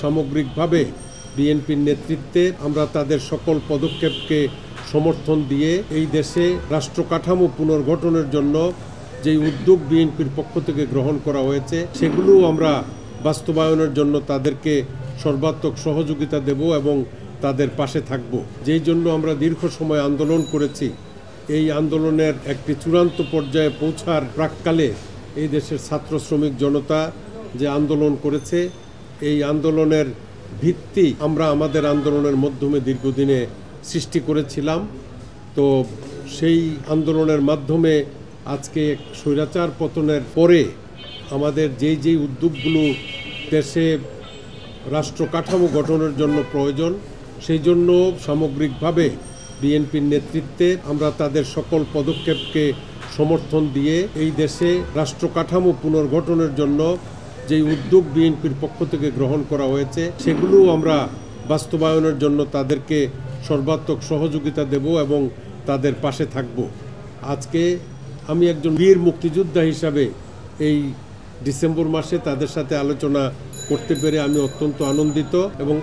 সামগ্রিকভাবে বিএনপির নেতৃত্বে আমরা তাদের সকল পদক্ষেপকে সমর্থন দিয়ে এই দেশে রাষ্ট্র কাঠামো পুনর্গঠনের জন্য যেই উদ্যোগ বিএনপির পক্ষ থেকে গ্রহণ করা হয়েছে সেগুলো আমরা বাস্তবায়নের জন্য তাদেরকে সর্বাত্মক সহযোগিতা দেব এবং তাদের পাশে থাকব। যেই জন্য আমরা দীর্ঘ সময় আন্দোলন করেছি, এই আন্দোলনের একটি চূড়ান্ত পর্যায়ে পৌঁছার প্রাককালে এই দেশের ছাত্র শ্রমিক জনতা যে আন্দোলন করেছে, এই আন্দোলনের ভিত্তি আমরা আমাদের আন্দোলনের মাধ্যমে দীর্ঘদিনে সৃষ্টি করেছিলাম। তো সেই আন্দোলনের মাধ্যমে আজকে স্বৈরাচার পতনের পরে আমাদের যেই উদ্যোগগুলো দেশে রাষ্ট্র কাঠামো গঠনের জন্য প্রয়োজন, সেই জন্য সামগ্রিকভাবে বিএনপির নেতৃত্বে আমরা তাদের সকল পদক্ষেপকে সমর্থন দিয়ে এই দেশে রাষ্ট্র কাঠামো পুনর্গঠনের জন্য যেই উদ্যোগ বিএনপির পক্ষ থেকে গ্রহণ করা হয়েছে সেগুলো আমরা বাস্তবায়নের জন্য তাদেরকে সর্বাত্মক সহযোগিতা দেব এবং তাদের পাশে থাকব। আজকে আমি একজন বীর মুক্তিযোদ্ধা হিসাবে এই ডিসেম্বর মাসে তাদের সাথে আলোচনা করতে পেরে আমি অত্যন্ত আনন্দিত এবং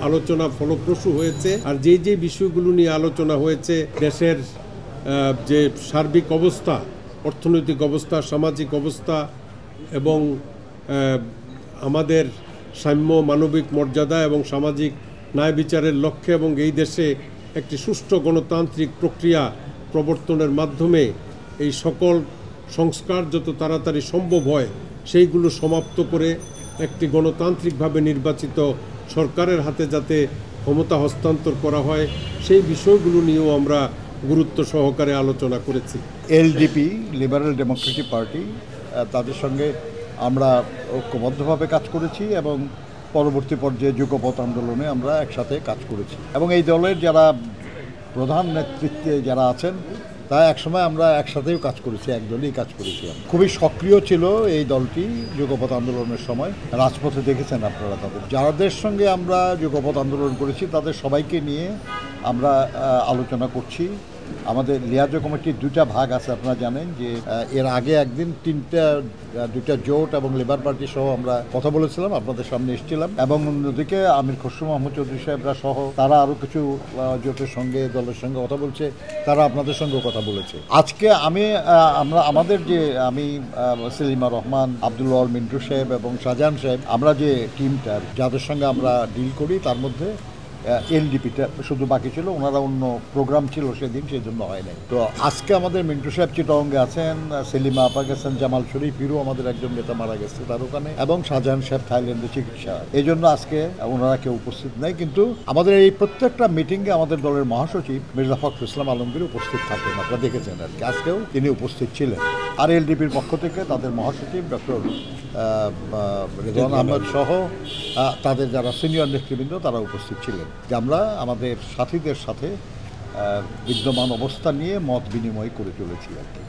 আলোচনা ফলপ্রসূ হয়েছে। আর যেই বিষয়গুলো নিয়ে আলোচনা হয়েছে, দেশের যে সার্বিক অবস্থা, অর্থনৈতিক অবস্থা, সামাজিক অবস্থা এবং আমাদের সাম্য, মানবিক মর্যাদা এবং সামাজিক ন্যায় বিচারের লক্ষ্যে এবং এই দেশে একটি সুষ্ঠু গণতান্ত্রিক প্রক্রিয়া প্রবর্তনের মাধ্যমে এই সকল সংস্কার যত তাড়াতাড়ি সম্ভব হয় সেইগুলো সমাপ্ত করে একটি গণতান্ত্রিকভাবে নির্বাচিত সরকারের হাতে যাতে ক্ষমতা হস্তান্তর করা হয়, সেই বিষয়গুলো নিয়েও আমরা গুরুত্ব সহকারে আলোচনা করেছি। এলডিপি, লিবারেল ডেমোক্রেটিক পার্টি, তাদের সঙ্গে আমরা ঐক্যবদ্ধভাবে কাজ করেছি এবং পরবর্তী পর্যায়ে যুগপৎ আন্দোলনে আমরা একসাথে কাজ করেছি এবং এই দলের যারা প্রধান নেতৃত্বে যারা আছেন তা একসময় আমরা একসাথেও কাজ করেছি, একদলেই কাজ করেছি। খুবই সক্রিয় ছিল এই দলটি যুগপৎ আন্দোলনের সময়। রাজপথে দেখেছেন আপনারা যাদের সঙ্গে আমরা যুগপৎ আন্দোলন করেছি তাদের সবাইকে নিয়ে আমরা আলোচনা করছি। আমাদের লিয়াজো কমিটির দুইটা ভাগ আছে, আপনারা জানেন যে এর আগে একদিন দুইটা জোট এবং লেবার পার্টি সহ আমরা কথা বলেছিলাম, আপনাদের সামনে এসেছিলাম এবং অন্যদিকে আমির খসরু মাহমুদ চৌধুরী সাহেবরা সহ তারা আরও কিছু জোটের সঙ্গে, দলের সঙ্গে কথা বলছে, তারা আপনাদের সঙ্গেও কথা বলেছে। আজকে আমাদের যে সেলিমা রহমান, আব্দুল ওয়াল মিন্টু সাহেব এবং শাহজাহান সাহেব, আমরা যে টিমটা যাদের সঙ্গে আমরা ডিল করি তার মধ্যে এলডিপিটা শুধু বাকি ছিল, ওনারা অন্য প্রোগ্রাম ছিল সেদিন, সেই জন্য হয় নাই। তো আজকে আমাদের মিন্টু সাহেব চিটাগংয়ে আছেন, সেলিমা আপা গেছেন, জামাল শরীফ হিরো আমাদের একজন নেতা মারা গেছে তার ওখানে, এবং শাহজাহান সাহেব থাইল্যান্ডে চিকিৎসা, এই জন্য আজকে ওনারা কেউ উপস্থিত নেই। কিন্তু আমাদের এই প্রত্যেকটা মিটিংয়ে আমাদের দলের মহাসচিব মির্জা ফখরুল ইসলাম আলমগীর উপস্থিত থাকেন, আপনারা দেখেছেন আর কি, আজকেও তিনি উপস্থিত ছিলেন। আর এলডিপির পক্ষ থেকে তাদের মহাসচিব ডক্টর রেজওয়ান আহমেদ সহ তাদের যারা সিনিয়র নেতৃবৃন্দ তারা উপস্থিত ছিলেন, যে আমরা আমাদের সাথীদের সাথে বিদ্যমান অবস্থা নিয়ে মত বিনিময় করে চলেছি আর কি।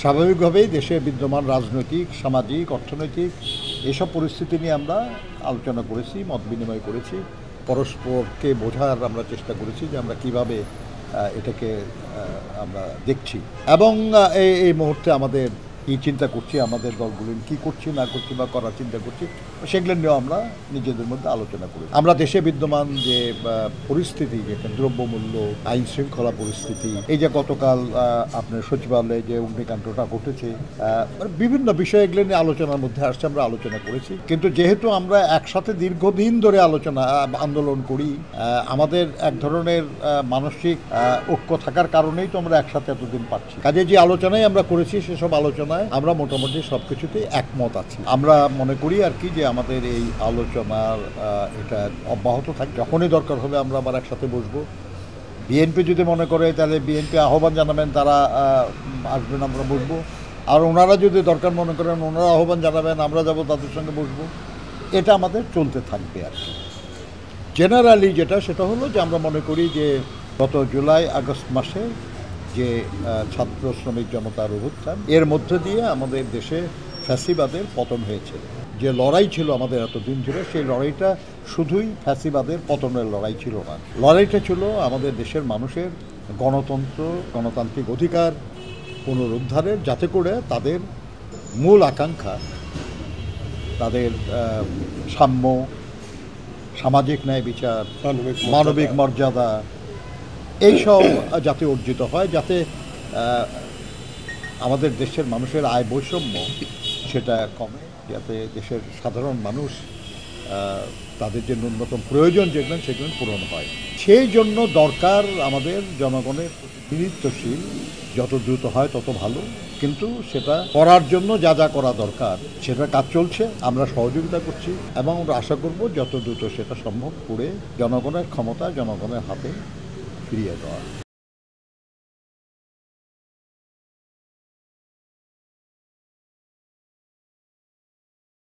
স্বাভাবিকভাবেই দেশে বিদ্যমান রাজনৈতিক, সামাজিক, অর্থনৈতিক এসব পরিস্থিতি নিয়ে আমরা আলোচনা করেছি, মত বিনিময় করেছি, পরস্পরকে বোঝার আমরা চেষ্টা করেছি যে আমরা কিভাবে এটাকে আমরা দেখছি এবং এই মুহূর্তে আমাদের কী চিন্তা করছি, আমাদের দলগুলো কী করছি না করছি বা করার চিন্তা করছি, সেগুলো নিয়েও আমরা নিজেদের মধ্যে আলোচনা করি। আমরা দেশে বিদ্যমান যে পরিস্থিতি, যেটা দ্রব্যমূল্য, আইন শৃঙ্খলা পরিস্থিতি, এই যে গতকাল আপনার সচিবালয়ে যে অগ্নিকাণ্ডটা ঘটেছে, বিভিন্ন বিষয় এগুলো নিয়ে আলোচনার মধ্যে আসছে, আমরা আলোচনা করেছি। কিন্তু যেহেতু আমরা একসাথে দীর্ঘদিন ধরে আন্দোলন করি, আমাদের এক ধরনের মানসিক ঐক্য থাকার কারণেই তো আমরা একসাথে এতদিন পাচ্ছি। কাজে যে আলোচনায় আমরা করেছি সেসব আলোচনায় আমরা মোটামুটি সব কিছুতে একমত আছি। আমরা মনে করি আর কি যে আমাদের এই আলোচনার এটা অব্যাহত থাকে, যখনই দরকার হবে আমরা আবার একসাথে বসবো। বিএনপি যদি মনে করে তাহলে বিএনপি আহ্বান জানাবেন, তারা আসবেন, আমরা বসবো। আর ওনারা যদি দরকার মনে করেন ওনারা আহ্বান জানাবেন, আমরা যাব, তাদের সঙ্গে বসবো। এটা আমাদের চলতে থাকবে আর কি। জেনারেলি যেটা সেটা হলো যে আমরা মনে করি যে গত জুলাই আগস্ট মাসে যে ছাত্র শ্রমিক জনতার অভ্যুত্থান, এর মধ্য দিয়ে আমাদের দেশে ফ্যাসিবাদের পতন হয়েছে। যে লড়াই ছিল আমাদের এতদিন ধরে, সেই লড়াইটা শুধুই ফ্যাসিবাদের পতনের লড়াই ছিল না, লড়াইটা ছিল আমাদের দেশের মানুষের গণতন্ত্র, গণতান্ত্রিক অধিকার পুনরুদ্ধারের, যাতে করে তাদের মূল আকাঙ্ক্ষা, তাদের সাম্য, সামাজিক ন্যায় বিচার, মানবিক মানবিক মর্যাদা, এইসব যাতে অর্জিত হয়, যাতে আমাদের দেশের মানুষের আয় বৈষম্য সেটা কমে, যাতে দেশের সাধারণ মানুষ তাদের যে ন্যূনতম প্রয়োজন যেগুলো সেগুলো পূরণ হয়। সেই জন্য দরকার আমাদের জনগণের প্রতিনিধিত্বশীল, যত দ্রুত হয় তত ভালো, কিন্তু সেটা করার জন্য যা যা করা দরকার সেটা কাজ চলছে, আমরা সহযোগিতা করছি এবং আমরা আশা করব যত দ্রুত সেটা সম্ভব করে জনগণের ক্ষমতা জনগণের হাতে ফিরিয়ে দেওয়া।